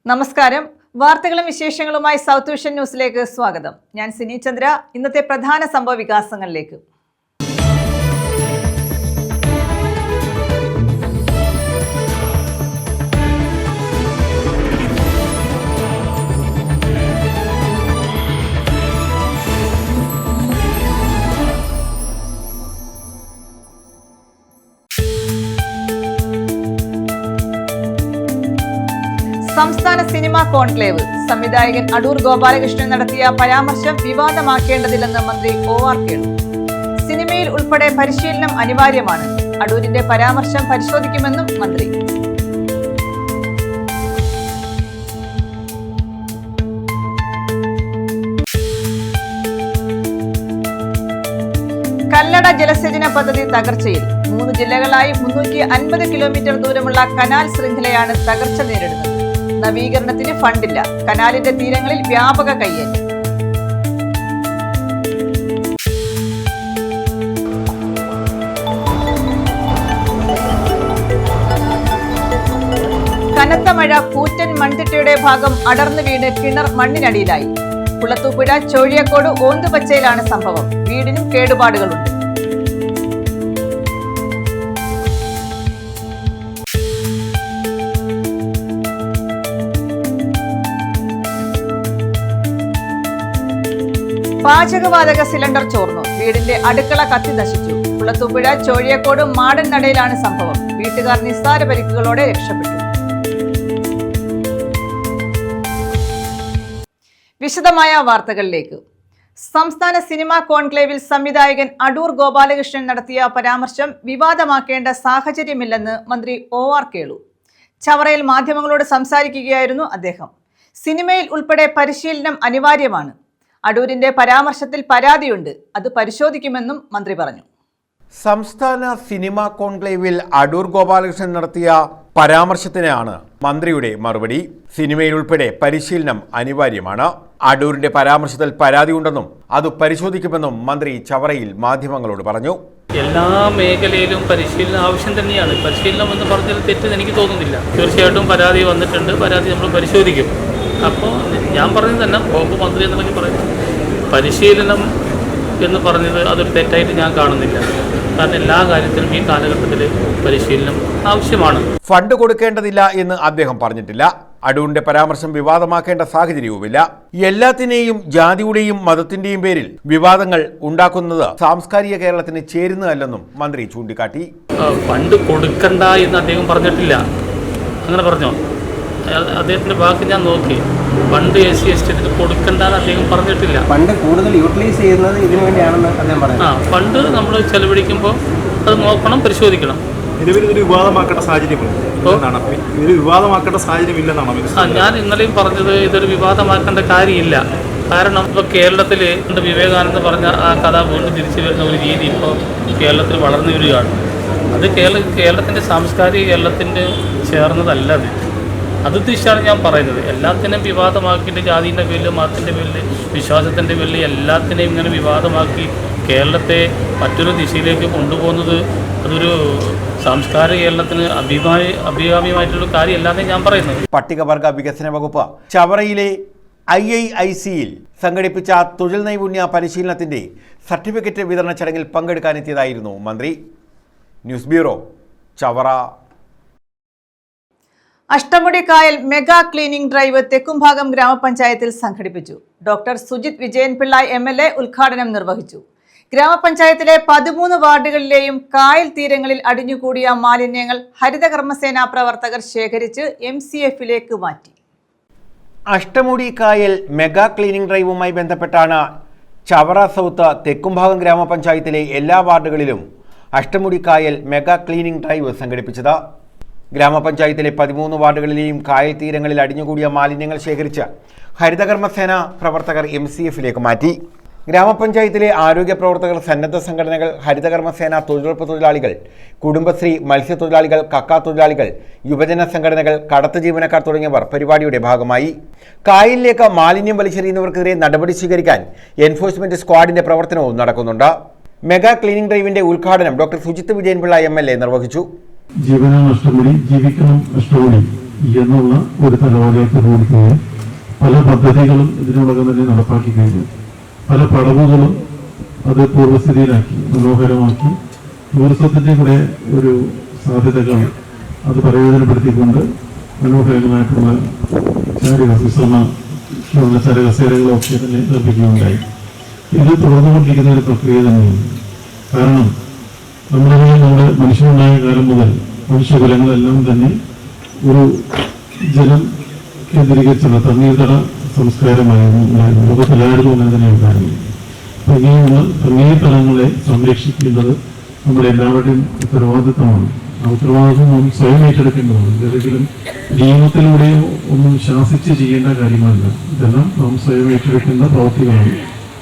നമസ്കാരം. വാർത്തകളും വിശേഷങ്ങളുമായി സൗത്ത് വിഷൻ ന്യൂസിലേക്ക് സ്വാഗതം. ഞാൻ സിനി ചന്ദ്ര. ഇന്നത്തെ പ്രധാന സംഭവ വികാസങ്ങളിലേക്ക്. സംസ്ഥാന സിനിമാ കോൺക്ലേവ്. സംവിധായകൻ അടൂർ ഗോപാലകൃഷ്ണൻ നടത്തിയ പരാമർശം വിവാദമാക്കേണ്ടതില്ലെന്ന് മന്ത്രി OR കേളു. സിനിമയിൽ ഉൾപ്പെടെ പരിശീലനം അനിവാര്യമാണ്. അടൂരിന്റെ പരാമർശം പരിശോധിക്കുമെന്നും മന്ത്രി. കല്ലട ജലസേചന പദ്ധതി തകർച്ചയിൽ. 3 ജില്ലകളായി 350 കിലോമീറ്റർ ദൂരമുള്ള കനാൽ ശൃംഖലയാണ് തകർച്ച നേരിടുന്നത്. നവീകരണത്തിന് ഫണ്ടില്ല. കനാലിന്റെ തീരങ്ങളിൽ വ്യാപക കയ്യേറ്റം. കനത്ത മഴ. കൂറ്റൻ മൺതിട്ടയുടെ ഭാഗം അടർന്നു വീണ് കിണർ മണ്ണിനടിയിലായി. കുളത്തൂപ്പുഴ ചോഴിയക്കോട് ഓന്തുപച്ചയിലാണ് സംഭവം. വീടിനും കേടുപാടുകളുണ്ട്. പാചകവാതക സിലിണ്ടർ ചോർന്നു. വീടിന്റെ അടുക്കള കത്തി നശിച്ചു. കുളത്തൂപ്പുഴ ചോഴിയക്കോട് മാടൻ നടയിലാണ് സംഭവം. വീട്ടുകാർ നിസ്സാര പരിക്കുകളോടെ രക്ഷപ്പെട്ടു. വിശദമായ വാർത്തകളിലേക്ക്. സംസ്ഥാന സിനിമാ കോൺക്ലേവിൽ സംവിധായകൻ അടൂർ ഗോപാലകൃഷ്ണൻ നടത്തിയ പരാമർശം വിവാദമാക്കേണ്ട സാഹചര്യമില്ലെന്ന് മന്ത്രി OR കേളു. ചവറയിൽ മാധ്യമങ്ങളോട് സംസാരിക്കുകയായിരുന്നു അദ്ദേഹം. സിനിമയിൽ ഉൾപ്പെടെ പരിശീലനം അനിവാര്യമാണ്. അടൂരിന്റെ പരാമർശത്തിൽ പരാതിയുണ്ട്. അത് പരിശോധിക്കുമെന്നും മന്ത്രി പറഞ്ഞു. സംസ്ഥാന സിനിമാ കോൺക്ലേവിൽ അടൂർ ഗോപാലകൃഷ്ണൻ നടത്തിയ പരാമർശത്തിനാണ് മന്ത്രിയുടെ മറുപടി. സിനിമയിൽ ഉൾപ്പെടെ പരിശീലനം അനിവാര്യമാണ്. അടൂരിന്റെ പരാമർശത്തിൽ പരാതിയുണ്ടെന്നും അത് പരിശോധിക്കുമെന്നും മന്ത്രി ചവറയിൽ മാധ്യമങ്ങളോട് പറഞ്ഞു. എല്ലാ മേഖലയിലും പരിശീലനം ആവശ്യം തന്നെയാണ്. പരിശീലനം എന്ന് പറഞ്ഞാൽ തെറ്റെന്ന് എനിക്ക് തോന്നുന്നില്ല. തീർച്ചയായിട്ടും പരാതി വന്നിട്ടുണ്ട്. പരാതി നമ്മൾ പരിശോധിക്കും. അപ്പോൾ ഞാൻ പറഞ്ഞത് തന്നെ വകുപ്പ് മന്ത്രി എന്നുണ്ടെങ്കിൽ പറയുന്നത് പരിശീലനം എന്ന് പറഞ്ഞത് അതൊരു തെറ്റായിട്ട് ഞാൻ കാണുന്നില്ല. കാരണം എല്ലാ കാര്യത്തിലും ഈ കാലഘട്ടത്തിൽ പരിശീലനം ആവശ്യമാണ്. ഫണ്ട് കൊടുക്കേണ്ടതില്ല എന്ന് അദ്ദേഹം പറഞ്ഞിട്ടില്ല. അടൂരിന്റെ പരാമർശം വിവാദമാക്കേണ്ട സാഹചര്യവുമില്ല. എല്ലാത്തിനെയും ജാതിയുടെയും മതത്തിന്റെയും പേരിൽ വിവാദങ്ങൾ ഉണ്ടാക്കുന്നത് സാംസ്കാരിക കേരളത്തിന് ചേരുന്നതല്ലെന്നും മന്ത്രി ചൂണ്ടിക്കാട്ടി. ഫണ്ട് കൊടുക്കണ്ട എന്ന് അദ്ദേഹം പറഞ്ഞിട്ടില്ല. അങ്ങനെ പറഞ്ഞോ? അദ്ദേഹത്തിന്റെ വാക്ക് ഞാൻ നോക്കി. ഫണ്ട് SC/ST കൊടുക്കണ്ടെന്ന് അദ്ദേഹം പറഞ്ഞിട്ടില്ല. ഫണ്ട് കൂടുതൽ യൂട്ടിലൈസ് ചെയ്യുന്നത് ഇതിനു വേണ്ടിയാണെന്ന് അദ്ദേഹം പറഞ്ഞു. ഫണ്ട് നമ്മൾ ചെലവഴിക്കുമ്പോൾ അത് നോക്കണം, പരിശോധിക്കണം. നിലവിൽ വിവാദമാക്കേണ്ട സാഹചര്യമില്ലെന്നാണ് ഞാൻ ഇന്നലെയും പറഞ്ഞത്. ഇതൊരു വിവാദമാക്കേണ്ട കാര്യമില്ല. കാരണം ഇപ്പോൾ കേരളത്തിൽ വിവേകാനന്ദ പറഞ്ഞ ആ കഥ വീണ്ടും തിരിച്ചു വരുന്ന ഒരു രീതി ഇപ്പോൾ കേരളത്തിൽ വളർന്നു വരികയാണ്. അത് കേരളത്തിൻ്റെ സാംസ്കാരിക കേരളത്തിൻ്റെ ചേർന്നതല്ല. അത് ഉദ്ദേശിച്ചാണ് ഞാൻ പറയുന്നത്. എല്ലാത്തിനും വിവാദമാക്കിയിട്ട് ജാതിൻ്റെ പേരിൽ, മതത്തിൻ്റെ പേരിൽ, വിശ്വാസത്തിൻ്റെ പേരിൽ എല്ലാത്തിനെയും ഇങ്ങനെ വിവാദമാക്കി കേരളത്തെ മറ്റൊരു ദിശയിലേക്ക് കൊണ്ടുപോകുന്നത് അതൊരു സാംസ്കാരിക കേരളത്തിന് അഭികാമ്യമായിട്ടുള്ള കാര്യമല്ലാതെ ഞാൻ പറയുന്നത്. പട്ടികവർഗ വികസന വകുപ്പ് ചവറയിലെ IIIC-യിൽ സംഘടിപ്പിച്ച തൊഴിൽ നൈപുണ്യ പരിശീലനത്തിന്റെ സർട്ടിഫിക്കറ്റ് വിതരണ ചടങ്ങിൽ പങ്കെടുക്കാനെത്തിയതായിരുന്നു മന്ത്രി. News bureau, Chavara. അഷ്ടമുടി കായൽ മെഗാ ക്ലീനിംഗ് ഡ്രൈവ് തെക്കുംഭാഗം ഗ്രാമപഞ്ചായത്തിൽ സംഘടിപ്പിച്ചു. ഡോക്ടർ സുജിത് വിജയൻപിള്ള MLA ഉദ്ഘാടനം നിർവഹിച്ചു. ഗ്രാമപഞ്ചായത്തിലെ 13 വാർഡുകളിലെയും കായൽ തീരങ്ങളിൽ അടിഞ്ഞുകൂടിയ മാലിന്യങ്ങൾ ഹരിതകർമ്മസേനാ പ്രവർത്തകർ ശേഖരിച്ച് MCF-ലേക്ക് മാറ്റി. അഷ്ടമുടി കായൽ മെഗാ ക്ലീനിംഗ് ഡ്രൈവുമായി ബന്ധപ്പെട്ടാണ് ചവറ സൗത്ത് തെക്കുംഭാഗം ഗ്രാമപഞ്ചായത്തിലെ എല്ലാ വാർഡുകളിലും അഷ്ടമുടി കായൽ മെഗാ ക്ലീനിംഗ് ഡ്രൈവ് സംഘടിപ്പിച്ചത്. ഗ്രാമപഞ്ചായത്തിലെ 13 വാർഡുകളിലെയും കായൽ തീരങ്ങളിൽ അടിഞ്ഞുകൂടിയ മാലിന്യങ്ങൾ ശേഖരിച്ച് ഹരിതകർമ്മസേന പ്രവർത്തകർ MCF-ലേക്ക് മാറ്റി. ഗ്രാമപഞ്ചായത്തിലെ ആരോഗ്യ പ്രവർത്തകർ, സന്നദ്ധ സംഘടനകൾ, ഹരിതകർമ്മസേന, തൊഴിലുറപ്പ് തൊഴിലാളികൾ, കുടുംബശ്രീ, മത്സ്യത്തൊഴിലാളികൾ, കക്കാ തൊഴിലാളികൾ, യുവജന സംഘടനകൾ, കടത്ത് ജീവനക്കാർ തുടങ്ങിയവർ പരിപാടിയുടെ ഭാഗമായി. കായലിലേക്ക് മാലിന്യം വലിച്ചെറിയുന്നവർക്കെതിരെ നടപടി സ്വീകരിക്കാൻ എൻഫോഴ്സ്മെന്റ് സ്ക്വാഡിന്റെ പ്രവർത്തനവും നടക്കുന്നുണ്ട്. മെഗാ ക്ലീനിംഗ് ഡ്രൈവിന്റെ ഉദ്ഘാടനം ഡോക്ടർ സുജിത് വിജയൻപിള്ള MLA നിർവഹിച്ചു. ജീവനം അഷ്ടമുടി, ജീവിക്കണം അഷ്ടമുടി എന്നുള്ള ഒരു തലവലേക്ക് കൊടുക്കുകയും പല പദ്ധതികളും ഇതിനോടകം തന്നെ നടപ്പാക്കി കഴിഞ്ഞു. പല പടവുകളും അത് പൂർവ്വസ്ഥിതിയിലാക്കി മനോഹരമാക്കി ടൂറിസത്തിൻ്റെ കൂടെ ഒരു സാധ്യതകൾ അത് പ്രയോജനപ്പെടുത്തിക്കൊണ്ട് മനോഹരമായിട്ടുള്ള ചാരകസേരകളൊക്കെ തന്നെ നിർമ്മിക്കുകയുണ്ടായി. ഇത് തുടർന്നുകൊണ്ടിരിക്കുന്ന ഒരു പ്രക്രിയ തന്നെയാണ്. കാരണം നമ്മുടെ മനുഷ്യനുണ്ടായ കാലം മുതൽ മനുഷ്യകുലങ്ങളെല്ലാം തന്നെ ഒരു ജലം കേന്ദ്രീകരിച്ചുള്ള തണ്ണീർത്തട സംസ്കാരമായിരുന്നു ഉണ്ടായിരുന്നു. ലോകത്തെല്ലായിടത്തും അങ്ങനെ തന്നെ ഉണ്ടായിരുന്നു. അപ്പം ഇങ്ങനെയുള്ള തണ്ണീർത്തടങ്ങളെ സംരക്ഷിക്കേണ്ടത് നമ്മുടെ എല്ലാവരുടെയും ഉത്തരവാദിത്തമാണ്. ആ ഉത്തരവാദിത്വം നാം സ്വയം ഏറ്റെടുക്കേണ്ടതാണ്. ഏതെങ്കിലും നിയമത്തിലൂടെയോ ഒന്നും ശാസിച്ച് ചെയ്യേണ്ട കാര്യമല്ല. ഇതെല്ലാം നാം സ്വയം ഏറ്റെടുക്കേണ്ട പ്രവൃത്തികളാണ്.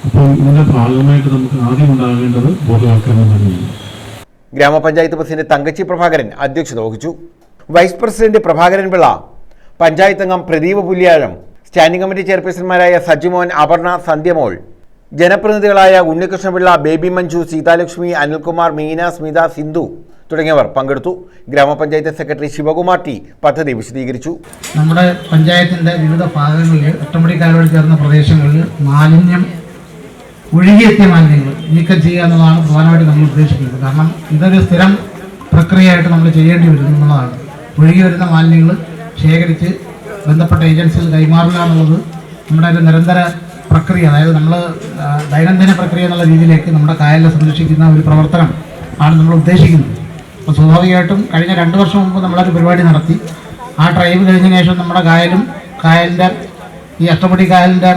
അപ്പോൾ ഇതിന്റെ ഭാഗമായിട്ട് നമുക്ക് ആദ്യം ഉണ്ടാകേണ്ടത് ബോധവൽക്കരണം തന്നെയാണ്. ഗ്രാമപഞ്ചായത്ത് പ്രസിഡന്റ് തങ്കച്ചി പ്രഭാകരൻ അധ്യക്ഷത വഹിച്ചു. വൈസ് പ്രസിഡന്റ് പ്രഭാകരൻ പിള്ള, പഞ്ചായത്ത് അംഗം പ്രദീപ് പുല്യാഴം, സ്റ്റാൻഡിംഗ് കമ്മിറ്റി ചെയർപേഴ്സൺമാരായ സജിമോൻ, അപർണ, സന്ധ്യമോൾ, ജനപ്രതിനിധികളായ ഉണ്ണികൃഷ്ണപിള്ള, ബേബി മഞ്ജു, സീതാലക്ഷ്മി, അനിൽകുമാർ, മീന, സ്മിത, സിന്ധു തുടങ്ങിയവർ പങ്കെടുത്തു. ഗ്രാമപഞ്ചായത്ത് സെക്രട്ടറി ശിവകുമാർ ടി പദ്ധതി വിശദീകരിച്ചു. നമ്മുടെ പഞ്ചായത്തിന്റെ വിവിധ ഭാഗങ്ങളിൽ ഒറ്റമുടിക്കാരോട് ചേർന്ന പ്രദേശങ്ങളിൽ മാലിന്യം ഒഴുകിയെത്തിയ മാലിന്യങ്ങൾ നീക്കം ചെയ്യുക എന്നുള്ളതാണ് പ്രധാനമായിട്ട് നമ്മൾ ഉദ്ദേശിക്കുന്നത്. കാരണം ഇതൊരു സ്ഥിരം പ്രക്രിയയായിട്ട് നമ്മൾ ചെയ്യേണ്ടി വരും എന്നുള്ളതാണ്. ഒഴുകി വരുന്ന മാലിന്യങ്ങൾ ശേഖരിച്ച് ബന്ധപ്പെട്ട ഏജൻസികൾ കൈമാറുക എന്നുള്ളത് നമ്മുടെ ഒരു നിരന്തര പ്രക്രിയ. അതായത് നമ്മൾ ദൈനംദിന പ്രക്രിയ എന്നുള്ള രീതിയിലേക്ക് നമ്മുടെ കായലിനെ സംരക്ഷിക്കുന്ന ഒരു പ്രവർത്തനം ആണ് നമ്മൾ ഉദ്ദേശിക്കുന്നത്. അപ്പോൾ സ്വാഭാവികമായിട്ടും കഴിഞ്ഞ 2 വർഷം മുമ്പ് നമ്മളൊരു പരിപാടി നടത്തി. ആ ഡ്രൈവ് കഴിഞ്ഞതിന് ശേഷം നമ്മുടെ കായലിൻ്റെ ഈ അഷ്ടമുടി കായലിൻ്റെ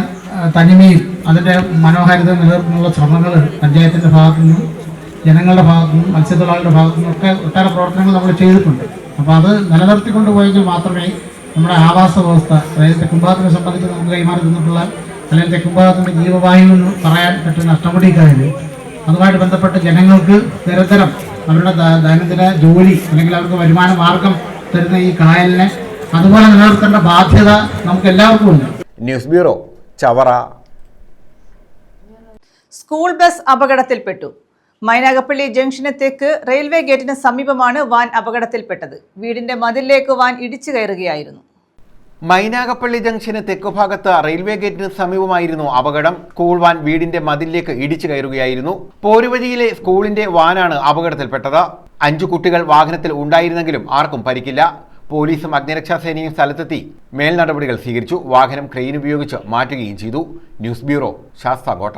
തനിമയും അതിൻ്റെ മനോഹാരിത നിലനിർത്തുന്നുള്ള ശ്രമങ്ങൾ പഞ്ചായത്തിൻ്റെ ഭാഗത്തു നിന്നും ജനങ്ങളുടെ ഭാഗത്തു നിന്നും മത്സ്യത്തൊഴിലാളികളുടെ ഭാഗത്തു നിന്നൊക്കെ ഒട്ടേറെ പ്രവർത്തനങ്ങൾ നമ്മൾ ചെയ്തിട്ടുണ്ട്. അപ്പോൾ അത് നിലനിർത്തിക്കൊണ്ട് പോയെങ്കിൽ മാത്രമേ നമ്മുടെ ആവാസ വ്യവസ്ഥ, അതായത് തെക്കുംഭാഗത്തിനെ സംബന്ധിച്ച് നമുക്ക് കൈമാറി തന്നിട്ടുള്ള അല്ലെങ്കിൽ തെക്കുംഭാഗത്തിൻ്റെ ജീവവായു എന്ന് പറയാൻ പറ്റുന്ന അഷ്ടമുടി കായൽ, അതുമായിട്ട് ബന്ധപ്പെട്ട് ജനങ്ങൾക്ക് നിരന്തരം അവരുടെ ദൈനംദിന ജോലി അല്ലെങ്കിൽ അവർക്ക് വരുമാന മാർഗം തരുന്ന ഈ കായലിനെ അതുപോലെ നിലനിർത്തേണ്ട ബാധ്യത നമുക്ക് എല്ലാവർക്കും ഉണ്ട്. News bureau, Chavara. School bus അപകടത്തിൽപ്പെട്ടു. മൈനാഗപ്പള്ളി ജംഗ്ഷന് തെക്ക് റെയിൽവേ ഗേറ്റിന് സമീപമാണ് വാൻ അപകടത്തിൽപ്പെട്ടത്. വീടിന്റെ മതിലിലേക്ക് വാൻ ഇടിച്ചു കയറുകയായിരുന്നു. മൈനാഗപ്പള്ളി ജംഗ്ഷന് തെക്കുഭാഗത്ത് റെയിൽവേ ഗേറ്റിന് സമീപമായിരുന്നു അപകടം. സ്കൂൾ വാൻ വീടിന്റെ മതിലിലേക്ക് ഇടിച്ചു കയറുകയായിരുന്നു. പോരുവഴിയിലെ സ്കൂളിന്റെ വാനാണ് അപകടത്തിൽപ്പെട്ടത്. 5 കുട്ടികൾ വാഹനത്തിൽ ഉണ്ടായിരുന്നെങ്കിലും ആർക്കും പരിക്കില്ല. പോലീസും അഗ്നിരക്ഷാസേനയും സ്ഥലത്തെത്തി മേൽ നടപടികൾ സ്വീകരിച്ചു. വാഹനം ക്രെയിൻ ഉപയോഗിച്ച് മാറ്റുകയും ചെയ്തു. News bureau, Sasthamkotta.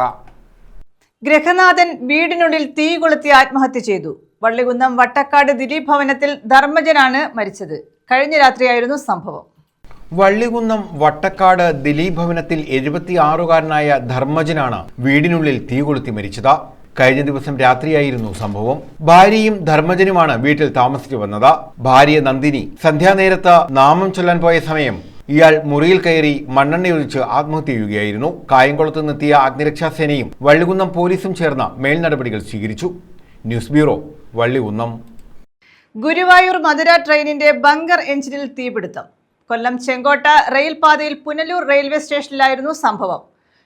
ഗൃഹനാഥൻ വീടിനുള്ളിൽ തീ കൊളുത്തി ആത്മഹത്യ ചെയ്തു. വള്ളികുന്നം വട്ടക്കാട് ദിലീപ് ഭവനത്തിൽ ധർമ്മജനാണ് മരിച്ചത്. കഴിഞ്ഞ രാത്രിയായിരുന്നു സംഭവം. വള്ളികുന്നം വട്ടക്കാട് ദിലീപ് ഭവനത്തിൽ 76-കാരനായ ധർമ്മജനാണ് വീടിനുള്ളിൽ തീ കൊളുത്തി മരിച്ചത്. കഴിഞ്ഞ ദിവസം രാത്രിയായിരുന്നു സംഭവം. ഭാര്യയും ധർമ്മജനുമാണ് വീട്ടിൽ താമസിച്ചു വന്നത്. ഭാര്യ നന്ദിനി സന്ധ്യാനേരത്ത് നാമം ചൊല്ലാൻ പോയ സമയം ഇയാൾ മുറിയിൽ കയറി മണ്ണെണ്ണയൊഴിച്ച് ആത്മഹത്യ ചെയ്യുകയായിരുന്നു. കായംകുളത്ത് നിന്നെത്തിയ അഗ്നിരക്ഷാസേനയും വള്ളികുന്നം പോലീസും ചേർന്ന് മേൽ നടപടികൾ സ്വീകരിച്ചു. News bureau, Vallikunnam. ഗുരുവായൂർ മധുര ട്രെയിനിന്റെ ബങ്കർ എഞ്ചിനിൽ തീപിടുത്തം. കൊല്ലം ചെങ്കോട്ട റെയിൽപാതയിൽ പുനലൂർ റെയിൽവേ സ്റ്റേഷനിലായിരുന്നു സംഭവം.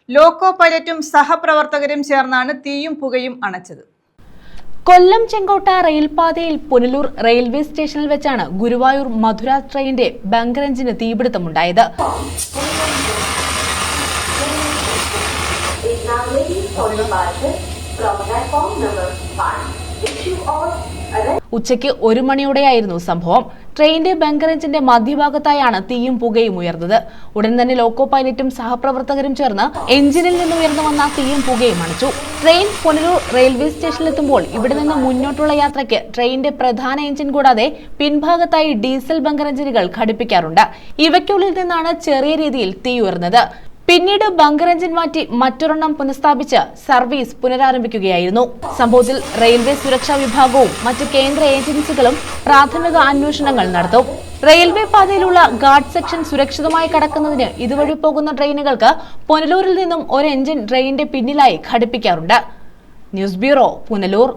ലോക്കോ പൈലറ്റും സഹപ്രവർത്തകരും ചേർന്നാണ് തീയും പുകയും അണച്ചത്. കൊല്ലം ചെങ്കോട്ട റെയിൽപാതയിൽ പുനലൂർ റെയിൽവേ സ്റ്റേഷനിൽ വെച്ചാണ് ഗുരുവായൂർ മധുര ട്രെയിനിന്റെ ബങ്കർ എഞ്ചിന് തീപിടുത്തമുണ്ടായത്. ഉച്ചയ്ക്ക് 1 മണിയോടെയായിരുന്നു സംഭവം. ട്രെയിനിന്റെ ബങ്കർ എഞ്ചിന്റെ മധ്യഭാഗത്തായാണ് തീയും പുകയും ഉയർന്നത്. ഉടൻ തന്നെ ലോക്കോ പൈലറ്റും സഹപ്രവർത്തകരും ചേർന്ന് എഞ്ചിനിൽ നിന്ന് ഉയർന്നു വന്ന തീയും പുകയും അണച്ചു. ട്രെയിൻ പുനലൂർ റെയിൽവേ സ്റ്റേഷനിലെത്തുമ്പോൾ ഇവിടെ നിന്ന് മുന്നോട്ടുള്ള യാത്രയ്ക്ക് ട്രെയിനിന്റെ പ്രധാന എഞ്ചിൻ കൂടാതെ പിൻഭാഗത്തായി ഡീസൽ ബങ്കർ എഞ്ചിനുകൾ ഘടിപ്പിക്കാറുണ്ട്. ഇവയ്ക്കുള്ളിൽ നിന്നാണ് ചെറിയ രീതിയിൽ തീ ഉയർന്നത്. പിന്നീട് ബങ്കർ എഞ്ചിൻ മാറ്റി മറ്റൊരെണ്ണം പുനഃസ്ഥാപിച്ച് സർവീസ് പുനരാരംഭിക്കുകയായിരുന്നു. സംഭവത്തിൽ റെയിൽവേ സുരക്ഷാ വിഭാഗവും മറ്റ് കേന്ദ്ര ഏജൻസികളും പ്രാഥമിക അന്വേഷണങ്ങൾ നടത്തും. റെയിൽവേ പാതയിലുള്ള ഗാർഡ് സെക്ഷൻ സുരക്ഷിതമായി കടക്കുന്നതിന് ഇതുവഴി പോകുന്ന ട്രെയിനുകൾക്ക് പുനലൂരിൽ നിന്നും ഒരു എഞ്ചിൻ ട്രെയിനിന്റെ പിന്നിലായി ഘടിപ്പിക്കാറുണ്ട്. News bureau, Punalur.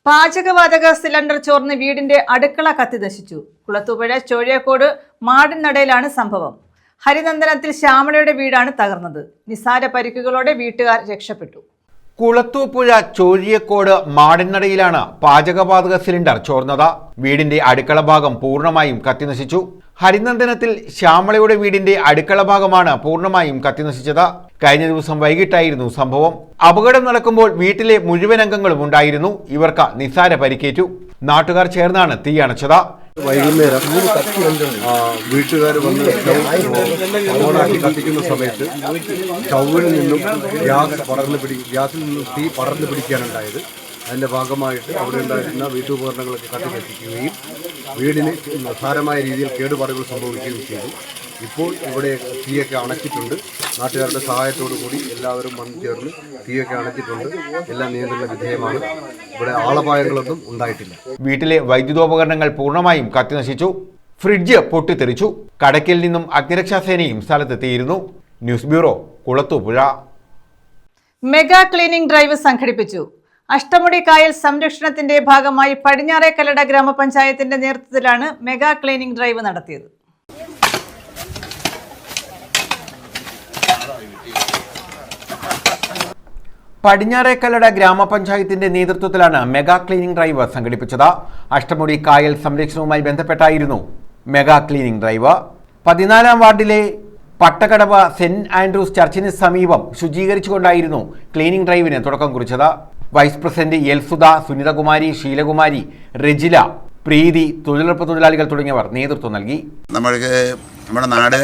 പാചകവാതക സിലിണ്ടർ ചോർന്ന് വീടിന്റെ അടുക്കള കത്തി നശിച്ചു. കുളത്തൂപ്പുഴ ചോഴിയക്കോട് മാടിനടയിലാണ് സംഭവം. ഹരിനന്ദനത്തിൽ ശ്യാമളയുടെ വീടാണ് തകർന്നത്. നിസാര പരിക്കുകളോടെ വീട്ടുകാർ രക്ഷപ്പെട്ടു. കുളത്തൂപ്പുഴ ചോഴിയക്കോട് മാടന്നടയിലാണ് പാചകവാതക സിലിണ്ടർ ചോർന്നത്. വീടിന്റെ അടുക്കള ഭാഗം പൂർണ്ണമായും കത്തിനശിച്ചു. ഹരിനന്ദനത്തിൽ ശ്യാമളയുടെ വീടിന്റെ അടുക്കള ഭാഗമാണ് പൂർണ്ണമായും കത്തിനശിച്ചത്. കഴിഞ്ഞ ദിവസം വൈകിട്ടായിരുന്നു സംഭവം. അപകടം നടക്കുമ്പോൾ വീട്ടിലെ മുഴുവൻ അംഗങ്ങളും ഉണ്ടായിരുന്നു. ഇവർക്ക് നിസ്സാര പരിക്കേറ്റു. നാട്ടുകാർ ചേർന്നാണ് തീയണച്ചത്. വൈകുന്നേരം വീട്ടുകാർ വന്ന് ഓണാക്കി കത്തിക്കുന്ന സമയത്ത് സ്റ്റൗവിൽ നിന്നും ഗ്യാസിൽ നിന്നും തീ പടർന്നു പിടിക്കാനുണ്ടായത്. അതിൻ്റെ ഭാഗമായിട്ട് അവിടെ ഉണ്ടായിരുന്ന വീട്ടുപകരണങ്ങളൊക്കെ കത്തിനശിക്കുകയും വീടിന് സാരമായ രീതിയിൽ കേടുപാടുകൾ സംഭവിക്കുകയും ചെയ്തു. ഇപ്പോൾ ഇവിടെ തീയൊക്കെ അണച്ചിട്ടുണ്ട്. നാട്ടുകാരുടെ സഹായത്തോടു കൂടി എല്ലാവരും വന്നു ചേർന്ന് തീയൊക്കെ അണച്ചിട്ടുണ്ട്. എല്ലാം നിയന്ത്രണ വിധേയമാണ്. ഇവിടെ ആളപായങ്ങളൊന്നും ഉണ്ടായിട്ടില്ല. വീട്ടിലെ വൈദ്യുതോപകരണങ്ങൾ പൂർണ്ണമായും കത്തിനശിച്ചു. ഫ്രിഡ്ജ് പൊട്ടിത്തെറിച്ചു. കടക്കിൽ നിന്നും അഗ്നിരക്ഷാസേനയും സ്ഥലത്തെത്തിയിരുന്നു. News bureau, Kulathupuzha. Mega cleaning drive സംഘടിപ്പിച്ചു. അഷ്ടമുടി കായൽ സംരക്ഷണത്തിന്റെ ഭാഗമായി പടിഞ്ഞാറേക്കല്ലട ഗ്രാമപഞ്ചായത്തിന്റെ നേതൃത്വത്തിലാണ് മെഗാ ക്ലീനിംഗ് ഡ്രൈവ് നടത്തിയത്. പടിഞ്ഞാറേക്കല്ലട ഗ്രാമപഞ്ചായത്തിന്റെ നേതൃത്വത്തിലാണ് മെഗാ ക്ലീനിംഗ് ഡ്രൈവ് സംഘടിപ്പിച്ചത്. അഷ്ടമുടി കായൽ സംരക്ഷണവുമായി ബന്ധപ്പെട്ടായിരുന്നു മെഗാ ക്ലീനിംഗ് ഡ്രൈവ്. 14-ാം വാർഡിലെ പട്ടക്കടവ് സെന്റ് ആൻഡ്രൂസ് ചർച്ചിന് സമീപം ശുചീകരിച്ചുകൊണ്ടായിരുന്നു ക്ലീനിംഗ് ഡ്രൈവിന് തുടക്കം കുറിച്ചത്. വൈസ് പ്രസിഡന്റ് എൽസുധ, സുനിതകുമാരി, ശീലകുമാരി, റെജില, പ്രീതി, തൊഴിലുറപ്പ് തൊഴിലാളികൾ തുടങ്ങിയവർ നേതൃത്വം നൽകി. നമ്മുടെ നാട്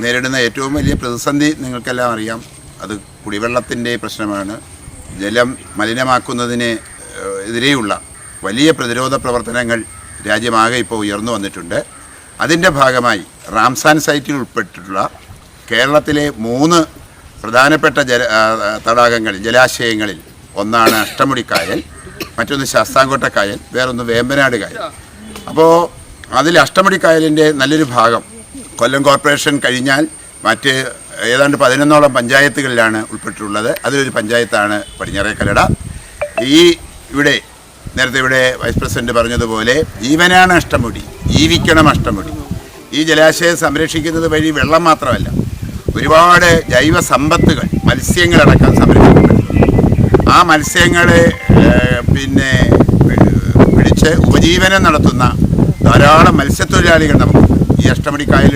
നേരിടുന്ന ഏറ്റവും വലിയ പ്രതിസന്ധി നിങ്ങൾക്കെല്ലാം അറിയാം. അത് കുടിവെള്ളത്തിൻ്റെ പ്രശ്നമാണ്. ജലം മലിനമാക്കുന്നതിന് എതിരെയുള്ള വലിയ പ്രതിരോധ പ്രവർത്തനങ്ങൾ രാജ്യമാകെ ഇപ്പോൾ ഉയർന്നു വന്നിട്ടുണ്ട്. അതിൻ്റെ ഭാഗമായി റാംസാൻ സൈറ്റിൽ ഉൾപ്പെട്ടിട്ടുള്ള കേരളത്തിലെ 3 പ്രധാനപ്പെട്ട ജലാശയങ്ങളിൽ ഒന്നാണ് അഷ്ടമുടി കായൽ, മറ്റൊന്ന് ശാസ്താംകോട്ട കായൽ, വേറൊന്ന് വേമ്പനാട് കായൽ. അപ്പോൾ അതിൽ അഷ്ടമുടി കായലിൻ്റെ നല്ലൊരു ഭാഗം കൊല്ലം കോർപ്പറേഷൻ കഴിഞ്ഞാൽ മറ്റ് ഏതാണ്ട് 11ഓളം പഞ്ചായത്തുകളിലാണ് ഉൾപ്പെട്ടിട്ടുള്ളത്. അതിലൊരു പഞ്ചായത്താണ് പടിഞ്ഞാറേക്കല്ലട. നേരത്തെ ഇവിടെ വൈസ് പ്രസിഡന്റ് പറഞ്ഞതുപോലെ ജീവനാണ് അഷ്ടമുടി, ജീവിക്കണം അഷ്ടമുടി. ഈ ജലാശയം സംരക്ഷിക്കുന്നത് വഴി വെള്ളം മാത്രമല്ല, ഒരുപാട് ജൈവ സമ്പത്തുകൾ, മത്സ്യങ്ങളടക്കം സംരക്ഷിക്കപ്പെടുന്നു. ആ മത്സ്യങ്ങളെ പിടിച്ച് ഉപജീവനം നടത്തുന്ന ധാരാളം മത്സ്യത്തൊഴിലാളികൾ നമുക്കുണ്ട്. ഈ അഷ്ടമുടി കായൽ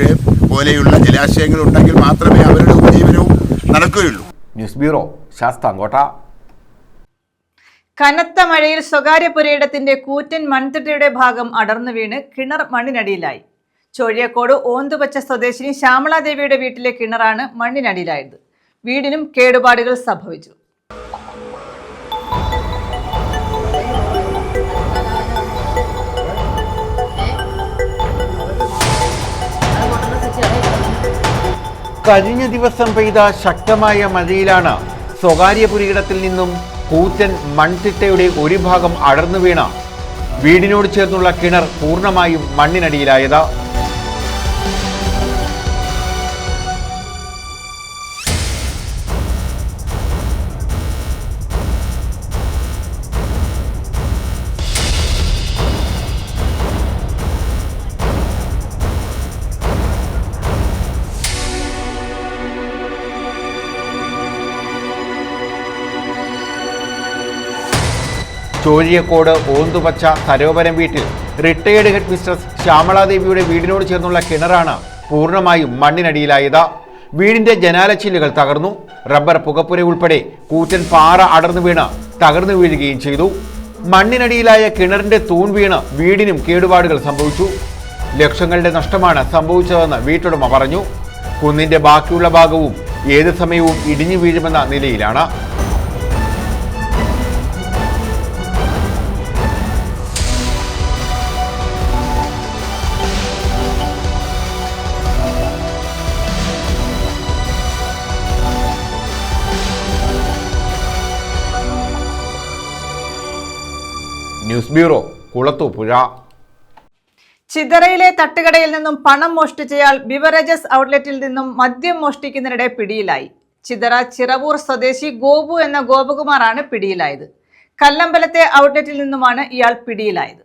പോലെയുള്ള ജലാശയങ്ങൾ ഉണ്ടെങ്കിൽ മാത്രമേ അവരുടെ ഉപജീവനവും നടക്കുകയുള്ളൂ. News bureau, Sasthamcotta. കനത്ത മഴയിൽ സ്വകാര്യ പുരയിടത്തിന്റെ കൂറ്റൻ മൺതിട്ടയുടെ ഭാഗം അടർന്നു വീണ് കിണർ മണ്ണിനടിയിലായി. ചോഴിയക്കോട് ഓന്തുപച്ച സ്വദേശിനി ശ്യാമളാദേവിയുടെ വീട്ടിലെ കിണറാണ് മണ്ണിനടിയിലായത്. വീടിനും കേടുപാടുകൾ സംഭവിച്ചു. കഴിഞ്ഞ ദിവസം പെയ്ത ശക്തമായ മഴയിലാണ് സ്വകാര്യ പുരയിടത്തിൽ നിന്നും കൂറ്റൻ മൺതിട്ടയുടെ ഒരു ഭാഗം അടർന്നു വീണ വീടിനോട് ചേർന്നുള്ള കിണർ പൂർണ്ണമായും മണ്ണിനടിയിലായത്. ചോഴിയക്കോട് ഓന്തുപച്ച സരോവരം വീട്ടിൽ റിട്ടയേർഡ് ഹെഡ് മിസ്ട്രസ് ശ്യാമളാദേവിയുടെ വീടിനോട് ചേർന്നുള്ള കിണറാണ് പൂർണ്ണമായും മണ്ണിനടിയിലായത്. വീടിന്റെ ജനാലച്ചില്ലുകൾ തകർന്നു. റബ്ബർ പുകപ്പുര ഉൾപ്പെടെ കൂറ്റൻ പാറ അടർന്നു വീണ് തകർന്നു വീഴുകയും ചെയ്തു. മണ്ണിനടിയിലായ കിണറിന്റെ തൂൺ വീണ് വീടിനും കേടുപാടുകൾ സംഭവിച്ചു. ലക്ഷങ്ങളുടെ നഷ്ടമാണ് സംഭവിച്ചതെന്ന് വീട്ടുടമ പറഞ്ഞു. കുന്നിന്റെ ബാക്കിയുള്ള ഭാഗവും ഏത് സമയവും ഇടിഞ്ഞു വീഴുമെന്ന നിലയിലാണ്. News bureau, Kulathupuzha. ചിതറയിലെ തട്ടുകടയിൽ നിന്നും പണം മോഷ്ടിച്ചയാൾ ബിവറേജസ് ഔട്ട്ലെറ്റിൽ നിന്നും മദ്യം മോഷ്ടിക്കുന്നതിനിടെ പിടിയിലായി. ചിതറ ചിറവൂർ സ്വദേശി ഗോപു എന്ന ഗോപകുമാറാണ് പിടിയിലായത്. കല്ലമ്പലത്തെ ഔട്ട്ലെറ്റിൽ നിന്നുമാണ് ഇയാൾ പിടിയിലായത്.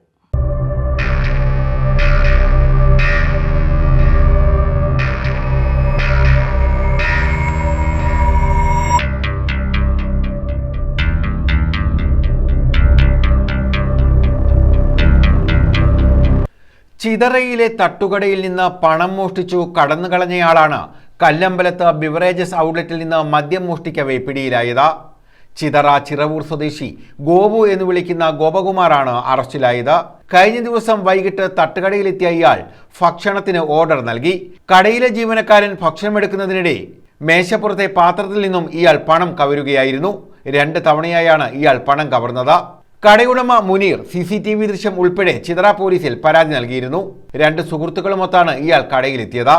ചിതറയിലെ തട്ടുകടയിൽ നിന്ന് പണം മോഷ്ടിച്ചു കടന്നുകളഞ്ഞയാളാണ് കല്ലമ്പലത്ത് ബിവറേജസ് ഔട്ട്ലെറ്റിൽ നിന്ന് മദ്യം മോഷ്ടിക്കവേ പിടിയിലായത്. ചിതറ ചിറവൂർ സ്വദേശി ഗോപു എന്ന് വിളിക്കുന്ന ഗോപകുമാറാണ് അറസ്റ്റിലായത്. കഴിഞ്ഞ ദിവസം വൈകിട്ട് തട്ടുകടയിലെത്തിയ ഇയാൾ ഭക്ഷണത്തിന് ഓർഡർ നൽകി. കടയിലെ ജീവനക്കാരൻ ഭക്ഷണമെടുക്കുന്നതിനിടെ മേശപ്പുറത്തെ പാത്രത്തിൽ നിന്നും ഇയാൾ പണം കവരുകയായിരുന്നു. 2 തവണയായാണ് ഇയാൾ പണം കവർന്നത്. കടയുടമ മുനീർ CCTV ദൃശ്യം ഉൾപ്പെടെ ചിതറ പോലീസിൽ പരാതി നൽകിയിരുന്നു. 2 സുഹൃത്തുക്കളുമൊത്താണ് ഇയാൾ കടയിലെത്തിയത്.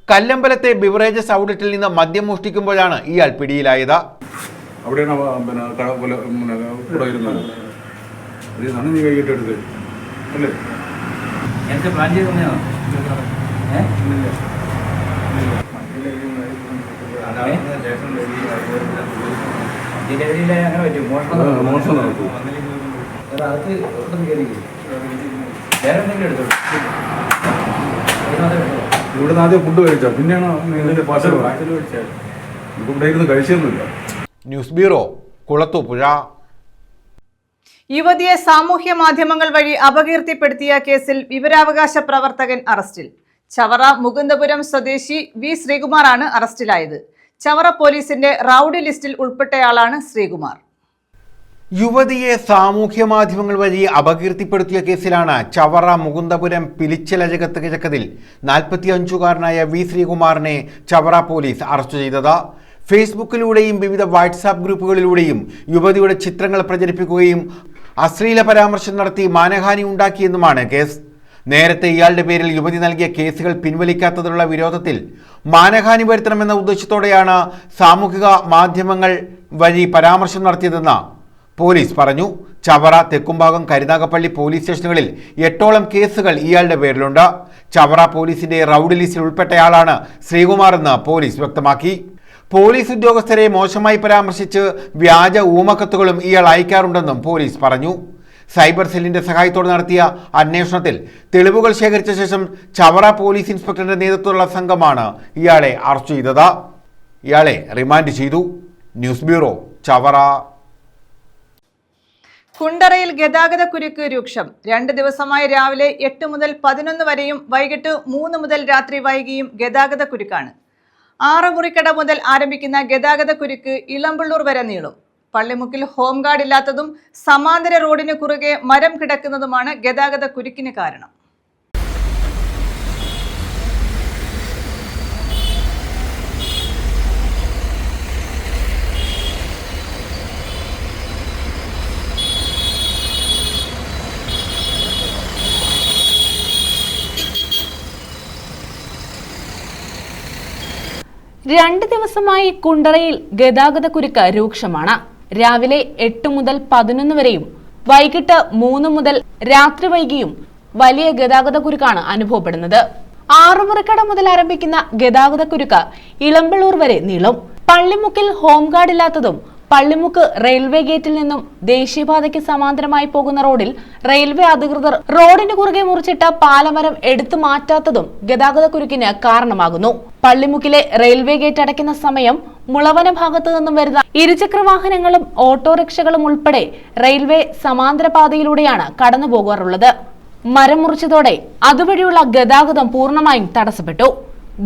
കല്ലമ്പലത്തെ ബിവറേജസ് ഔട്ട്ലെറ്റിൽ നിന്ന് മദ്യം മോഷ്ടിക്കുമ്പോഴാണ് ഇയാൾ പിടിയിലായത്. ഇവിടെ ആദ്യം ഫുഡ് കഴിച്ചോ, പിന്നെയാണ് ഇവിടെ ഇരുന്ന് കഴിച്ചൊന്നുമില്ല. News bureau, Kulathupuzha. യുവതിയെ സാമൂഹ്യ മാധ്യമങ്ങൾ വഴി അപകീർത്തിപ്പെടുത്തിയ കേസിൽ വിവരാവകാശ പ്രവർത്തകൻ അറസ്റ്റിൽ. ചവറ മുകുന്ദപുരം സ്വദേശി വി ശ്രീകുമാറാണ് അറസ്റ്റിലായത്. ചവറ പോലീസിന്റെ റൌഡി ലിസ്റ്റിൽ ഉൾപ്പെട്ടയാളാണ് ശ്രീകുമാർ. യുവതിയെ സാമൂഹ്യ മാധ്യമങ്ങൾ വഴി അപകീർത്തിപ്പെടുത്തിയ കേസിലാണ് ചവറ മുകുന്ദപുരം പിലിച്ചലജകത്ത് കിഴക്കതിൽ 45-കാരനായ വി ശ്രീകുമാറിനെ ചവറ പോലീസ് അറസ്റ്റ് ചെയ്തത്. ഫേസ്ബുക്കിലൂടെയും വിവിധ വാട്സാപ്പ് ഗ്രൂപ്പുകളിലൂടെയും യുവതിയുടെ ചിത്രങ്ങൾ പ്രചരിപ്പിക്കുകയും അശ്ലീല പരാമർശം നടത്തി മാനഹാനി ഉണ്ടാക്കിയെന്നുമാണ് കേസ്. നേരത്തെ ഇയാളുടെ പേരിൽ യുവതി നൽകിയ കേസുകൾ പിൻവലിക്കാത്തതിലുള്ള വിരോധത്തിൽ മാനഹാനി വരുത്തണമെന്ന ഉദ്ദേശത്തോടെയാണ് സാമൂഹിക മാധ്യമങ്ങൾ വഴി പരാമർശം നടത്തിയതെന്ന് പോലീസ് പറഞ്ഞു. ചവറ, തെക്കുംഭാഗം, കരുനാഗപ്പള്ളി പോലീസ് സ്റ്റേഷനുകളിൽ 8ഓളം കേസുകൾ ഇയാളുടെ പേരിലുണ്ട്. ചവറ പോലീസിന്റെ റൌഡി ലിസ്റ്റിൽ ഉൾപ്പെട്ടയാളാണ് ശ്രീകുമാർ എന്ന് പോലീസ് വ്യക്തമാക്കി. പോലീസ് ഉദ്യോഗസ്ഥരെ മോശമായി പരാമർശിച്ച് വ്യാജ ഊമക്കത്തുകളും ഇയാൾ അയക്കാറുണ്ടെന്നും പോലീസ് പറഞ്ഞു. സൈബർ സെല്ലിന്റെ സഹായത്തോടെ നടത്തിയ അന്വേഷണത്തിൽ തെളിവുകൾ ശേഖരിച്ച ശേഷം ചവറ പോലീസ് ഇൻസ്പെക്ടറുടെ നേതൃത്വത്തിലുള്ള സംഘമാണ് ഇയാളെ അറസ്റ്റ് ചെയ്തത്. ഇയാളെ റിമാൻഡ് ചെയ്തു. News bureau, Chavara. കുണ്ടറയിൽ ഗതാഗത കുരുക്ക് രൂക്ഷം. 2 ദിവസമായി രാവിലെ 8 മുതൽ 11 വരെയും വൈകിട്ട് 3 മുതൽ രാത്രി വൈകിയും ഗതാഗത കുരുക്കാണ്. 6 മുറിക്കട മുതൽ ആരംഭിക്കുന്ന ഗതാഗത കുരുക്ക് ഇളമ്പള്ളൂർ വരെ നീളും. പള്ളിമുക്കിൽ ഹോം ഗാർഡ് ഇല്ലാത്തതും സമാന്തര റോഡിന് കുറുകെ മരം കിടക്കുന്നതുമാണ് ഗതാഗത കുരുക്കിന് കാരണം. രണ്ട് ദിവസമായി കുണ്ടറയിൽ ഗതാഗത കുരുക്ക് രൂക്ഷമാണ്. രാവിലെ 8 മുതൽ 11 വരെയും വൈകിട്ട് 3 മുതൽ രാത്രി വൈകിയും വലിയ ഗതാഗത കുരുക്കാണ് അനുഭവപ്പെടുന്നത്. 6 മുറിക്കട മുതൽ ആരംഭിക്കുന്ന ഗതാഗത കുരുക്ക് ഇളമ്പള്ളൂർ വരെ നീളും. പള്ളിമുക്കിൽ ഹോം ഗാർഡ് ഇല്ലാത്തതും പള്ളിമുക്ക് റെയിൽവേ ഗേറ്റിൽ നിന്നും ദേശീയപാതയ്ക്ക് സമാന്തരമായി പോകുന്ന റോഡിൽ റെയിൽവേ അധികൃതർ റോഡിന് കുറുകെ മുറിച്ചിട്ട പാലമരം എടുത്തു മാറ്റാത്തതും ഗതാഗത കുരുക്കിന് കാരണമാകുന്നു. പള്ളിമുക്കിലെ റെയിൽവേ ഗേറ്റ് അടയ്ക്കുന്ന സമയം മുളവന ഭാഗത്തു നിന്നും വരുന്ന ഇരുചക്ര വാഹനങ്ങളും ഓട്ടോറിക്ഷകളും ഉൾപ്പെടെ റെയിൽവേ സമാന്തര പാതയിലൂടെയാണ് കടന്നു പോകാറുള്ളത്. മരം മുറിച്ചതോടെ അതുവഴിയുള്ള ഗതാഗതം പൂർണ്ണമായും തടസ്സപ്പെട്ടു.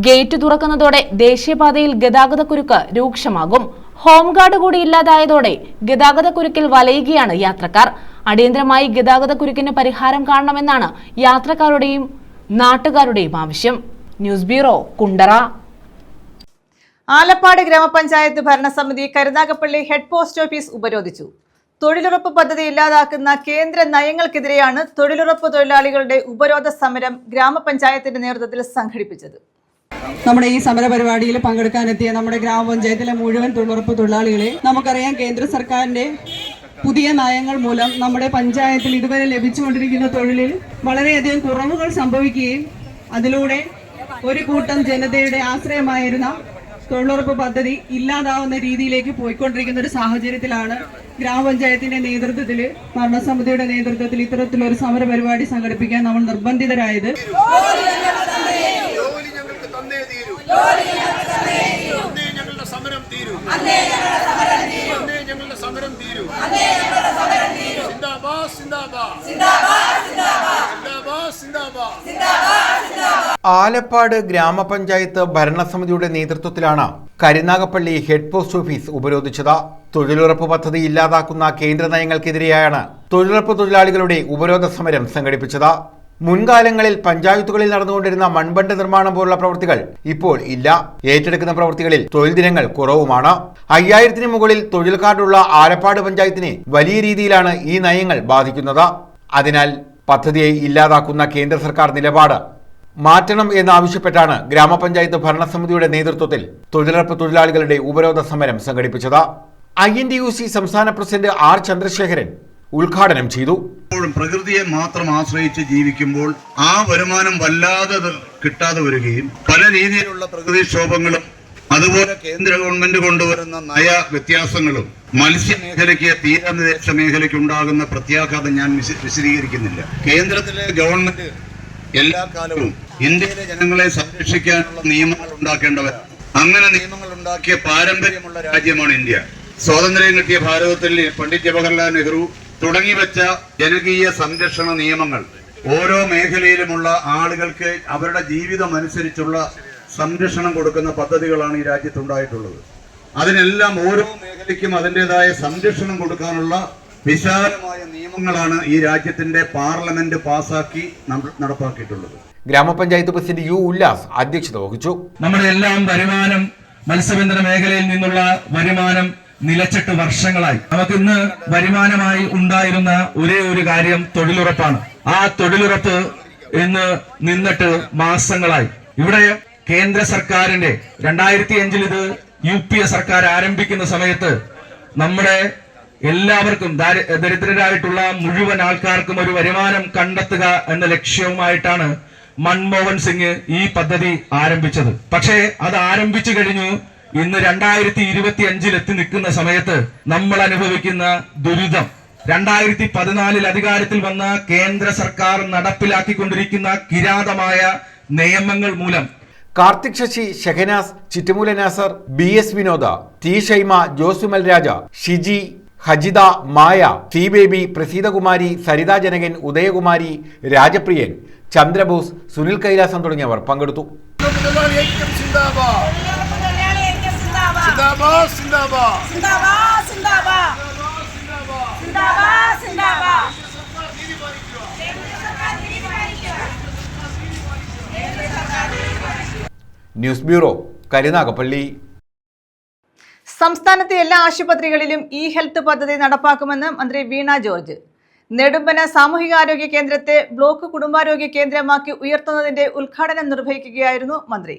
ഗേറ്റ് തുറക്കുന്നതോടെ ദേശീയപാതയിൽ ഗതാഗത കുരുക്ക് രൂക്ഷമാകും. ഹോം ഗാർഡ് കൂടി ഇല്ലാതായതോടെ ഗതാഗത കുരുക്കിൽ വലയുകയാണ് യാത്രക്കാർ. അടിയന്തരമായി ഗതാഗത കുരുക്കിന് പരിഹാരം കാണണമെന്നാണ് യാത്രക്കാരുടെയും നാട്ടുകാരുടെയും ആവശ്യം. News bureau, Kundara. ആലപ്പാട് ഗ്രാമപഞ്ചായത്ത് ഭരണസമിതി കരുനാഗപ്പള്ളി ഹെഡ് പോസ്റ്റ് ഓഫീസ് ഉപരോധിച്ചു. തൊഴിലുറപ്പ് പദ്ധതി ഇല്ലാതാക്കുന്ന കേന്ദ്ര നയങ്ങൾക്കെതിരെയാണ് തൊഴിലുറപ്പ് തൊഴിലാളികളുടെ ഉപരോധ സമരം ഗ്രാമപഞ്ചായത്തിന്റെ നേതൃത്വത്തിൽ സംഘടിപ്പിച്ചത്. നമ്മുടെ ഈ സമര പരിപാടിയിൽ പങ്കെടുക്കാനെത്തിയ നമ്മുടെ ഗ്രാമപഞ്ചായത്തിലെ മുഴുവൻ തൊഴിലുറപ്പ് തൊഴിലാളികളെ, നമുക്കറിയാം കേന്ദ്ര സർക്കാരിന്റെ പുതിയ നയങ്ങൾ മൂലം നമ്മുടെ പഞ്ചായത്തിൽ ഇതുവരെ ലഭിച്ചുകൊണ്ടിരിക്കുന്ന തൊഴിലിൽ വളരെയധികം കുറവുകൾ സംഭവിക്കുകയും അതിലൂടെ ഒരു കൂട്ടം ജനതയുടെ ആശ്രയമായിരുന്ന തൊഴിലുറപ്പ് പദ്ധതി ഇല്ലാതാവുന്ന രീതിയിലേക്ക് പോയിക്കൊണ്ടിരിക്കുന്ന ഒരു സാഹചര്യത്തിലാണ് ഗ്രാമപഞ്ചായത്തിന്റെ നേതൃത്വത്തിൽ, ഭരണസമിതിയുടെ നേതൃത്വത്തിൽ ഇത്തരത്തിലൊരു സമര പരിപാടി സംഘടിപ്പിക്കാൻ നമ്മൾ നിർബന്ധിതരായത്. സമരം തീരും. ആലപ്പാട് ഗ്രാമപഞ്ചായത്ത് ഭരണസമിതിയുടെ നേതൃത്വത്തിലാണ് കരുനാഗപ്പള്ളി ഹെഡ് പോസ്റ്റ് ഓഫീസ് ഉപരോധിച്ചത്. തൊഴിലുറപ്പ് പദ്ധതി ഇല്ലാതാക്കുന്ന കേന്ദ്ര നയങ്ങൾക്കെതിരെയാണ് തൊഴിലുറപ്പ് തൊഴിലാളികളുടെ ഉപരോധ സമരം സംഘടിപ്പിച്ചത്. മുൻകാലങ്ങളിൽ പഞ്ചായത്തുകളിൽ നടന്നുകൊണ്ടിരുന്ന മൺബണ്ട് നിർമ്മാണം പോലുള്ള പ്രവൃത്തികൾ ഇപ്പോൾ ഇല്ല. ഏറ്റെടുക്കുന്ന പ്രവൃത്തികളിൽ തൊഴിൽ ദിനങ്ങൾ കുറവുമാണ്. 5000-ന് മുകളിൽ തൊഴിൽ കാർഡുള്ള ആലപ്പാട് പഞ്ചായത്തിനെ വലിയ രീതിയിലാണ് ഈ നയങ്ങൾ ബാധിക്കുന്നത്. അതിനാൽ പദ്ധതിയെ ഇല്ലാതാക്കുന്ന കേന്ദ്ര സർക്കാർ നിലപാട് മാറ്റണം എന്നാവശ്യപ്പെട്ടാണ് ഗ്രാമപഞ്ചായത്ത് ഭരണസമിതിയുടെ നേതൃത്വത്തിൽ തൊഴിലുറപ്പ് തൊഴിലാളികളുടെ ഉപരോധ സമരം സംഘടിപ്പിച്ചത്. INTUC സംസ്ഥാന പ്രസിഡന്റ് R ചന്ദ്രശേഖരൻ ഉദ്ഘാടനം ചെയ്തു. പ്രകൃതിയെ മാത്രം ആശ്രയിച്ച് ജീവിക്കുമ്പോൾ ആ വരുമാനം വല്ലാതെ കിട്ടാതെ വരികയും പല രീതിയിലുള്ള പ്രകൃതിക്ഷോഭങ്ങളും അതുപോലെ കേന്ദ്ര ഗവൺമെന്റ് കൊണ്ടുവരുന്ന നയ വ്യത്യാസങ്ങളും മത്സ്യമേഖലയ്ക്ക് തീരദേശ മേഖലയ്ക്ക് ഉണ്ടാകുന്ന പ്രത്യാഘാതം ഞാൻ വിശദീകരിക്കുന്നില്ല. കേന്ദ്രത്തിലെ ഗവൺമെന്റ് എല്ലാ കാലവും ഇന്ത്യയിലെ ജനങ്ങളെ സംരക്ഷിക്കാനുള്ള നിയമങ്ങൾ ഉണ്ടാക്കേണ്ടവരാണ്. അങ്ങനെ നിയമങ്ങൾ ഉണ്ടാക്കിയ പാരമ്പര്യമുള്ള രാജ്യമാണ് ഇന്ത്യ. സ്വാതന്ത്ര്യം കിട്ടിയ ഭാരതത്തിൽ പണ്ഡിറ്റ് ജവഹർലാൽ നെഹ്റു തുടങ്ങിവെച്ച ജനകീയ സംരക്ഷണ നിയമങ്ങൾ ഓരോ മേഖലയിലുമുള്ള ആളുകൾക്ക് അവരുടെ ജീവിതം അനുസരിച്ചുള്ള സംരക്ഷണം കൊടുക്കുന്ന പദ്ധതികളാണ് ഈ രാജ്യത്തുണ്ടായിട്ടുള്ളത്. അതിനെല്ലാം ഓരോ മേഖലയ്ക്കും അതിൻ്റെതായ സംരക്ഷണം കൊടുക്കാനുള്ള വിശാലമായ നിയമങ്ങളാണ് ഈ രാജ്യത്തിന്റെ പാർലമെന്റ് പാസാക്കി നടപ്പാക്കിയിട്ടുള്ളത്. ഗ്രാമപഞ്ചായത്ത് പ്രസിഡന്റ് U ഉല്ലാസ് അധ്യക്ഷത വഹിച്ചു. നമ്മുടെ എല്ലാം വരുമാനം മത്സ്യബന്ധന മേഖലയിൽ നിന്നുള്ള വരുമാനം നിലച്ചിട്ട് വർഷങ്ങളായി. നമുക്ക് ഇന്ന് വരുമാനമായി ഉണ്ടായിരുന്ന ഒരേ ഒരു കാര്യം തൊഴിലുറപ്പാണ്. ആ തൊഴിലുറപ്പ് ഇന്ന് നിന്നിട്ട് മാസങ്ങളായി. ഇവിടെ കേന്ദ്ര സർക്കാരിന്റെ 2005 ഇത് UPA സർക്കാർ ആരംഭിക്കുന്ന സമയത്ത് നമ്മുടെ എല്ലാവർക്കും ദരിദ്രരായിട്ടുള്ള മുഴുവൻ ആൾക്കാർക്കും ഒരു വരുമാനം കണ്ടെത്തുക എന്ന ലക്ഷ്യവുമായിട്ടാണ് മൻമോഹൻ സിംഗ് ഈ പദ്ധതി ആരംഭിച്ചത്. പക്ഷേ അത് ആരംഭിച്ചു കഴിഞ്ഞു. ഇന്ന് 2025 എത്തി നിൽക്കുന്ന സമയത്ത് നമ്മൾ അനുഭവിക്കുന്ന ദുരിതം 2014 അധികാരത്തിൽ വന്ന കേന്ദ്ര സർക്കാർ നടപ്പിലാക്കിക്കൊണ്ടിരിക്കുന്ന കിരാതമായ നിയമങ്ങൾ മൂലം കാർത്തിക് ശശി, ഷെഹനാസ്, ചിറ്റുമൂല നാസർ, BS വിനോദ, T ഷൈമ, ജോസുമൽ രാജ, ഷിജി, ഹജിത, മായ, സി ബേബി, പ്രസീതകുമാരി, സരിത ജനകൻ, ഉദയകുമാരി, രാജപ്രിയൻ, ചന്ദ്രബോസ്, സുനിൽ കൈലാസം തുടങ്ങിയവർ പങ്കെടുത്തു. News bureau, Karunagappally. സംസ്ഥാനത്തെ എല്ലാ ആശുപത്രികളിലും e-ഹെൽത്ത് പദ്ധതി നടപ്പാക്കുമെന്ന് മന്ത്രി വീണ ജോർജ്. നെടുമ്പന സാമൂഹികാരോഗ്യ കേന്ദ്രത്തെ ബ്ലോക്ക് കുടുംബാരോഗ്യ കേന്ദ്രമാക്കി ഉയർത്തുന്നതിന്റെ ഉദ്ഘാടനം നിർവഹിക്കുകയായിരുന്നു മന്ത്രി.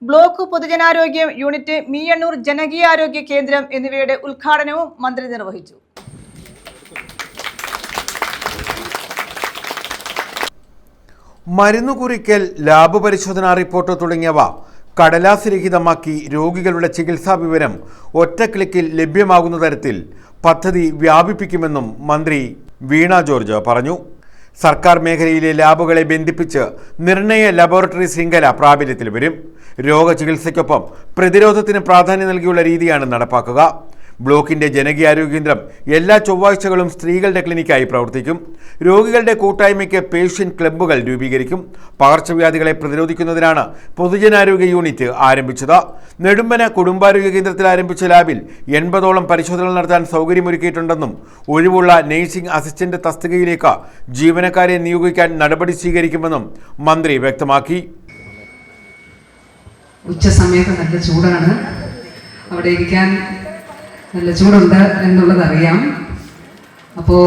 ബ്ലോക്ക് പൊതുജനാരോഗ്യം യൂണിറ്റ്, മീയണ്ണൂർ ജനകീയാരോഗ്യ കേന്ദ്രം എന്നിവയുടെ ഉദ്ഘാടനവും മന്ത്രി നിർവഹിച്ചു. മരുന്നു കുറിക്കൽ, ലാബ് പരിശോധനാ റിപ്പോർട്ട് തുടങ്ങിയവ കടലാസ് രഹിതമാക്കി രോഗികളുടെ ചികിത്സാ വിവരം ഒറ്റ ക്ലിക്കിൽ ലഭ്യമാകുന്ന തരത്തിൽ പദ്ധതി വ്യാപിപ്പിക്കുമെന്നും മന്ത്രി വീണ ജോർജ് പറഞ്ഞു. സർക്കാർ മേഖലയിലെ ലാബുകളെ ബന്ധിപ്പിച്ച് നിർണയ ലബോറട്ടറി ശൃംഖല പ്രാബല്യത്തിൽ വരും. രോഗചികിത്സയ്ക്കൊപ്പം പ്രതിരോധത്തിന് പ്രാധാന്യം നൽകിയുള്ള രീതിയാണ് നടപ്പാക്കുക. ബ്ലോക്കിന്റെ ജനകീയാരോഗ്യ കേന്ദ്രം എല്ലാ ചൊവ്വാഴ്ചകളും സ്ത്രീകളുടെ ക്ലിനിക്കായി പ്രവർത്തിക്കും. രോഗികളുടെ കൂട്ടായ്മയ്ക്ക് പേഷ്യന്റ് ക്ലബ്ബുകൾ രൂപീകരിക്കും. പകർച്ചവ്യാധികളെ പ്രതിരോധിക്കുന്നതിനാണ് പൊതുജനാരോഗ്യ യൂണിറ്റ് ആരംഭിച്ചത്. നെടുമ്പന കുടുംബാരോഗ്യ കേന്ദ്രത്തിൽ ആരംഭിച്ച ലാബിൽ 80ഓളം പരിശോധനകൾ നടത്താൻ സൗകര്യമൊരുക്കിയിട്ടുണ്ടെന്നും ഒഴിവുള്ള നഴ്സിംഗ് അസിസ്റ്റന്റ് തസ്തികയിലേക്ക് ജീവനക്കാരെ നിയോഗിക്കാൻ നടപടി സ്വീകരിക്കുമെന്നും മന്ത്രി വ്യക്തമാക്കി. ഉച്ചസമയത്ത് നല്ല ചൂടാണ്, അവിടെ ഇരിക്കാൻ നല്ല ചൂടുണ്ട് എന്നുള്ളതറിയാം. അപ്പോൾ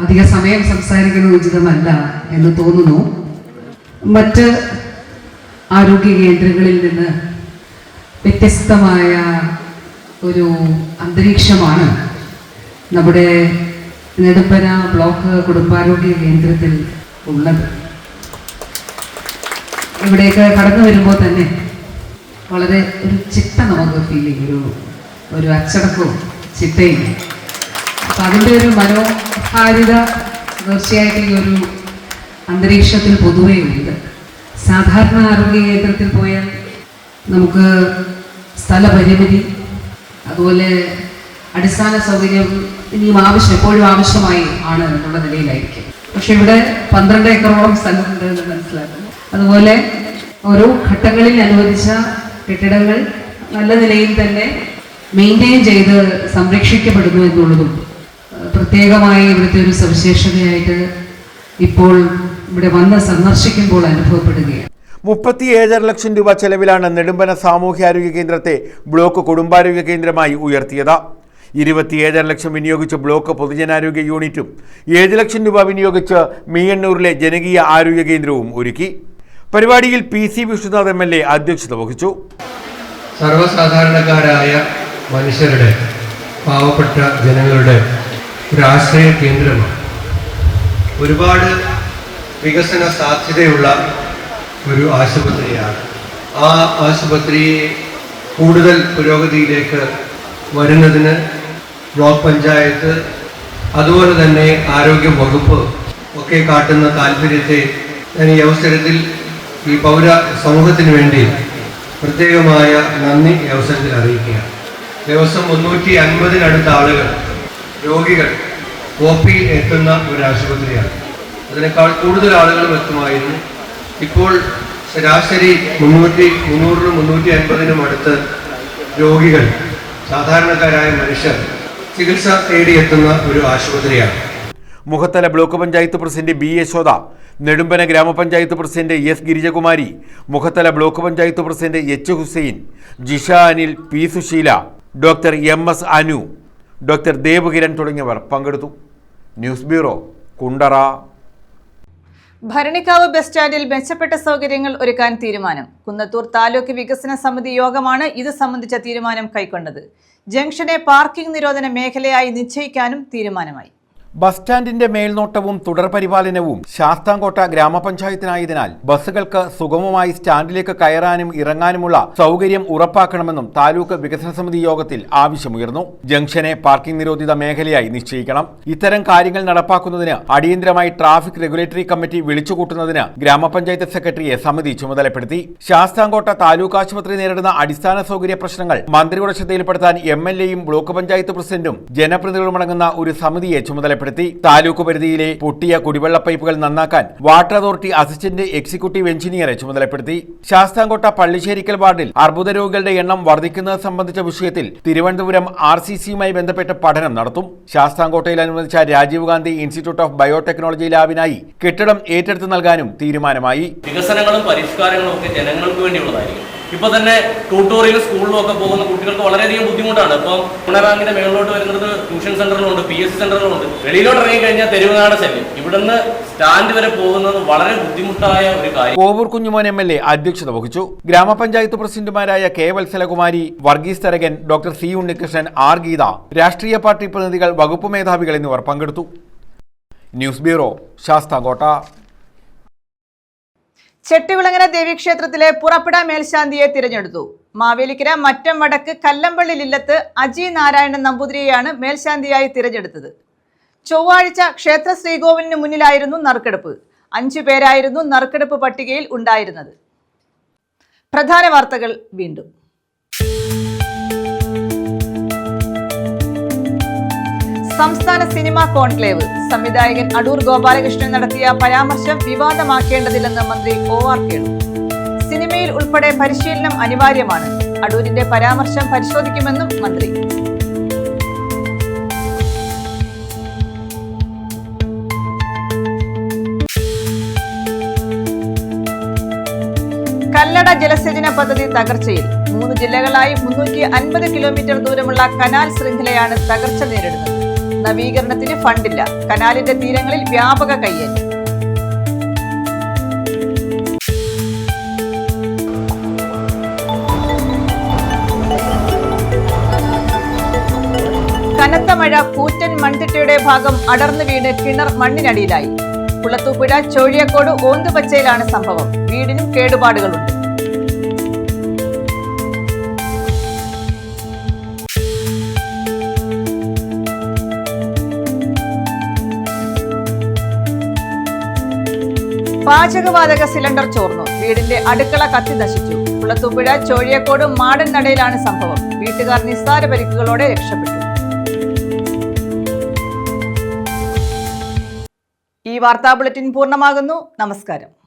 അധിക സമയം സംസാരിക്കുന്നത് ഉചിതമല്ല എന്ന് തോന്നുന്നു. മറ്റ് ആരോഗ്യ കേന്ദ്രങ്ങളിൽ നിന്ന് വ്യത്യസ്തമായ ഒരു അന്തരീക്ഷമാണ് നമ്മുടെ നെടുമ്പന ബ്ലോക്ക് കുടുംബാരോഗ്യ കേന്ദ്രത്തിൽ ഉള്ളത്. ഇവിടേക്ക് കടന്നു വരുമ്പോൾ തന്നെ വളരെ ഒരു ചിട്ട നമുക്ക് ഫീൽ ചെയ്യും, ഒരു അച്ചടക്കവും ചിട്ടയും. അപ്പം അതിൻ്റെ ഒരു മനോഹാരിത തീർച്ചയായിട്ടും ഈ ഒരു അന്തരീക്ഷത്തിൽ പൊതുവേ ഉണ്ട്. സാധാരണ ആരോഗ്യ കേന്ദ്രത്തിൽ പോയാൽ നമുക്ക് സ്ഥലപരിമിതി, അതുപോലെ അടിസ്ഥാന സൗകര്യം ഇനിയും എപ്പോഴും ആവശ്യമായി ആണ് എന്നുള്ള നിലയിലായിരിക്കും. പക്ഷെ ഇവിടെ 12 ഏക്കറോളം സ്ഥലമുണ്ട് എന്ന് മനസ്സിലാക്കുന്നു. അതുപോലെ ഓരോ ഘട്ടങ്ങളിൽ അനുവദിച്ച കെട്ടിടങ്ങൾ നല്ല നിലയിൽ തന്നെ മെയിൻറ്റെയിൻ ചെയ്ത് സംരക്ഷിക്കപ്പെടുന്നു എന്നുള്ളതും പ്രത്യേകമായി ഇവിടുത്തെ ഒരു സവിശേഷതയായിട്ട് ഇപ്പോൾ ഇവിടെ വന്ന് സന്ദർശിക്കുമ്പോൾ അനുഭവപ്പെടുകയാണ്. 37 ലക്ഷം രൂപ ചെലവിലാണ് നെടുമ്പന സാമൂഹ്യാരോഗ്യ കേന്ദ്രത്തെ ബ്ലോക്ക് കുടുംബാരോഗ്യ കേന്ദ്രമായി ഉയർത്തിയത്. 27 ലക്ഷം വിനിയോഗിച്ച് ബ്ലോക്ക് പൊതുജനാരോഗ്യ യൂണിറ്റും 7 ലക്ഷം രൂപ വിനിയോഗിച്ച് മീയന്നൂരിലെ ജനകീയ ആരോഗ്യ കേന്ദ്രവും ഒരുക്കി. പരിപാടിയിൽ PC വിഷ്ണുനാഥ് MLA അധ്യക്ഷത വഹിച്ചു. സർവ്വസാധാരണക്കാരായ മനുഷ്യരുടെ, പാവപ്പെട്ട ജനങ്ങളുടെ ഒരു ആശ്രയ കേന്ദ്രമാണ്. ഒരുപാട് വികസന സാധ്യതയുള്ള ഒരു ആശുപത്രിയാണ്. ആ ആശുപത്രിയെ കൂടുതൽ പുരോഗതിയിലേക്ക് വരുന്നതിന് ബ്ലോക്ക് പഞ്ചായത്ത് അതുപോലെ തന്നെ ആരോഗ്യ വകുപ്പ് ഒക്കെ കാട്ടുന്ന താല്പര്യത്തെ ഞാൻ ഈ അവസരത്തിൽ ഈ പൗര സമൂഹത്തിന് വേണ്ടി പ്രത്യേകമായ നന്ദി ഈ അവസരത്തിൽ അറിയിക്കുകയാണ്. ദിവസം 350-നടുത്ത ആളുകൾ, രോഗികൾ OP എത്തുന്ന ഒരു ആശുപത്രിയാണ്. അതിനേക്കാൾ കൂടുതൽ ആളുകളും എത്തുമായിരുന്നു. ഇപ്പോൾ ശരാശരി 300-350-നും അടുത്ത് രോഗികൾ, സാധാരണക്കാരായ മനുഷ്യർ ചികിത്സ തേടിയെത്തുന്ന ഒരു ആശുപത്രിയാണ്. Mukhathala block panchayat president B Yashoda, Nedumpana ഗ്രാമപഞ്ചായത്ത് president S Girijakumari, Mukhathala block panchayat president H Hussain, Jisha Anil, P Susheela, doctor MS Anu, doctor Devakiran തുടങ്ങിയവർ പങ്കെടുത്തു. News bureau, Kundara. Bharanikkavu bus സ്റ്റാൻഡിൽ മെച്ചപ്പെട്ട സൗകര്യങ്ങൾ ഒരുക്കാൻ തീരുമാനം. കുന്നത്തൂർ താലൂക്ക് വികസന സമിതി യോഗമാണ് ഇത് സംബന്ധിച്ച തീരുമാനം കൈക്കൊണ്ടത്. ജംഗ്ഷനെ പാർക്കിംഗ് നിരോധന മേഖലയായി നിശ്ചയിക്കാനും തീരുമാനമായി. ബസ് സ്റ്റാൻഡിന്റെ മേൽനോട്ടവും തുടർ പരിപാലനവും ശാസ്താംകോട്ട ഗ്രാമപഞ്ചായത്തിനായതിനാൽ ബസ്സുകൾക്ക് സുഗമമായി സ്റ്റാൻഡിലേക്ക് കയറാനും ഇറങ്ങാനുമുള്ള സൗകര്യം ഉറപ്പാക്കണമെന്നും താലൂക്ക് വികസന സമിതി യോഗത്തിൽ ആവശ്യമുയർന്നു. ജംഗ്ഷനെ പാർക്കിംഗ് നിരോധിത മേഖലയായി നിശ്ചയിക്കണം. ഇത്തരം കാര്യങ്ങൾ നടപ്പാക്കുന്നതിന് അടിയന്തരമായി ട്രാഫിക് റെഗുലേറ്ററി കമ്മിറ്റി വിളിച്ചുകൂട്ടുന്നതിന് ഗ്രാമപഞ്ചായത്ത് സെക്രട്ടറിയെ സമിതി ചുമതലപ്പെടുത്തി. ശാസ്താംകോട്ട താലൂക്ക് ആശുപത്രി നേരിടുന്ന അടിസ്ഥാന സൗകര്യ പ്രശ്നങ്ങൾ മന്ത്രിയുടെ ശ്രദ്ധയിൽപ്പെടുത്താൻ MLAയും ബ്ലോക്ക് പഞ്ചായത്ത് പ്രസിഡന്റും ജനപ്രതിനിധികളുമടങ്ങുന്ന ഒരു സമിതിയെ ചുമതലപ്പെടുത്തി. താലൂക്ക് പരിധിയിലെ പൊട്ടിയ കുടിവെള്ള പൈപ്പുകൾ നന്നാക്കാൻ വാട്ടർ അതോറിറ്റി അസിസ്റ്റന്റ് എക്സിക്യൂട്ടീവ് എഞ്ചിനീയറെ ചുമതലപ്പെടുത്തി. ശാസ്താംകോട്ട പള്ളിശ്ശേരിക്കൽ വാർഡിൽ അർബുദ രോഗികളുടെ എണ്ണം വർദ്ധിക്കുന്നത് സംബന്ധിച്ച വിഷയത്തിൽ തിരുവനന്തപുരം RCCയുമായി ബന്ധപ്പെട്ട് പഠനം നടത്തും. ശാസ്താംകോട്ടയിൽ അനുവദിച്ച Rajiv Gandhi institute of biotechnology ലാബിനായി കെട്ടിടം ഏറ്റെടുത്ത് നൽകാനും തീരുമാനമായി. വികസനങ്ങളും പരിഷ്കാരങ്ങളും ഒക്കെ ജനങ്ങൾക്ക് വേണ്ടിയുള്ളതായിരിക്കും. ഇപ്പൊ തന്നെ ട്യൂട്ടോറിയൽ സ്കൂളിലും ഒക്കെ പോകുന്ന കുട്ടികൾക്ക് വളരെയധികം ബുദ്ധിമുട്ടാണ്. ഇപ്പം ഗുണറാങ്കിന്റെ മേളിലോട്ട് വരുന്നത് ട്യൂഷൻ സെന്ററിലുണ്ട്, PSC സെന്ററിലുണ്ട്. വെളിയിലോട്ട് ഇറങ്ങിക്കഴിഞ്ഞാൽ തെരുവുനാട ശല്യം. ഇവിടുന്ന് സ്റ്റാൻഡ് വരെ പോകുന്നത് വളരെ ബുദ്ധിമുട്ടായ ഒരു കാര്യം. കോവൂർ കുഞ്ഞുമോൻ MLA അധ്യക്ഷത വഹിച്ചു. ഗ്രാമപഞ്ചായത്ത് പ്രസിഡന്റുമാരായ K Vatsalakumari, Varghese Tharakan, doctor C Unnikrishnan, R Geetha, രാഷ്ട്രീയ പാർട്ടി പ്രതിനിധികൾ, വകുപ്പ് മേധാവികൾ എന്നിവർ പങ്കെടുത്തു. News bureau, Sasthamkotta. ചെട്ടികുളങ്ങര ദേവീക്ഷേത്രത്തിലെ പുറപ്പെട മേൽശാന്തിയെ തിരഞ്ഞെടുത്തു. മാവേലിക്കര മറ്റം വടക്ക് കല്ലമ്പള്ളി ലില്ലത്ത് അജി നാരായണൻ നമ്പൂതിരിയെയാണ് മേൽശാന്തിയായി തിരഞ്ഞെടുത്തത്. ചൊവ്വാഴ്ച ക്ഷേത്ര ശ്രീകോവിലിന് മുന്നിലായിരുന്നു നറുക്കെടുപ്പ്. 5 പേരായിരുന്നു നറുക്കെടുപ്പ് പട്ടികയിൽ ഉണ്ടായിരുന്നത്. പ്രധാന വാർത്തകൾ വീണ്ടും. സംസ്ഥാന സിനിമാ കോൺക്ലേവ്. സംവിധായകൻ അടൂർ ഗോപാലകൃഷ്ണൻ നടത്തിയ പരാമർശം വിവാദമാക്കേണ്ടതില്ലെന്ന് മന്ത്രി OR കേളു. സിനിമയിൽ ഉൾപ്പെടെ പരിശീലനം അനിവാര്യമാണ്. അടൂരിന്റെ പരാമർശം പരിശോധിക്കുമെന്നും മന്ത്രി. കല്ലട ജലസേചന പദ്ധതി തകർച്ചയിൽ. 3 ജില്ലകളായി 350 കിലോമീറ്റർ ദൂരമുള്ള കനാൽ ശൃംഖലയാണ് തകർച്ച നേരിടുന്നത്. നവീകരണത്തിന് ഫണ്ടില്ല. കനാലിന്റെ തീരങ്ങളിൽ വ്യാപക കയ്യേറ്റം. കനത്ത മഴ. കൂറ്റൻ മൺതിട്ടയുടെ ഭാഗം അടർന്നു വീണ് കിണർ മണ്ണിനടിയിലായി. കുളത്തൂപ്പുഴ ചോഴിയക്കോട് ഓന്തുപച്ചയിലാണ് സംഭവം. വീടിനും കേടുപാടുകളുണ്ട്. പാചകവാതക സിലിണ്ടർ ചോർന്നു. വീടിന്റെ അടുക്കള കത്തി നശിച്ചു. കുളത്തൂപ്പുഴ ചോഴിയക്കോട് മാടൻ നടയിലാണ് സംഭവം. വീട്ടുകാർ നിസ്സാര പരിക്കുകളോടെ രക്ഷപ്പെട്ടു. ഈ വാർത്താ ബുള്ളറ്റിൻ പൂർണ്ണമാകുന്നു. നമസ്കാരം.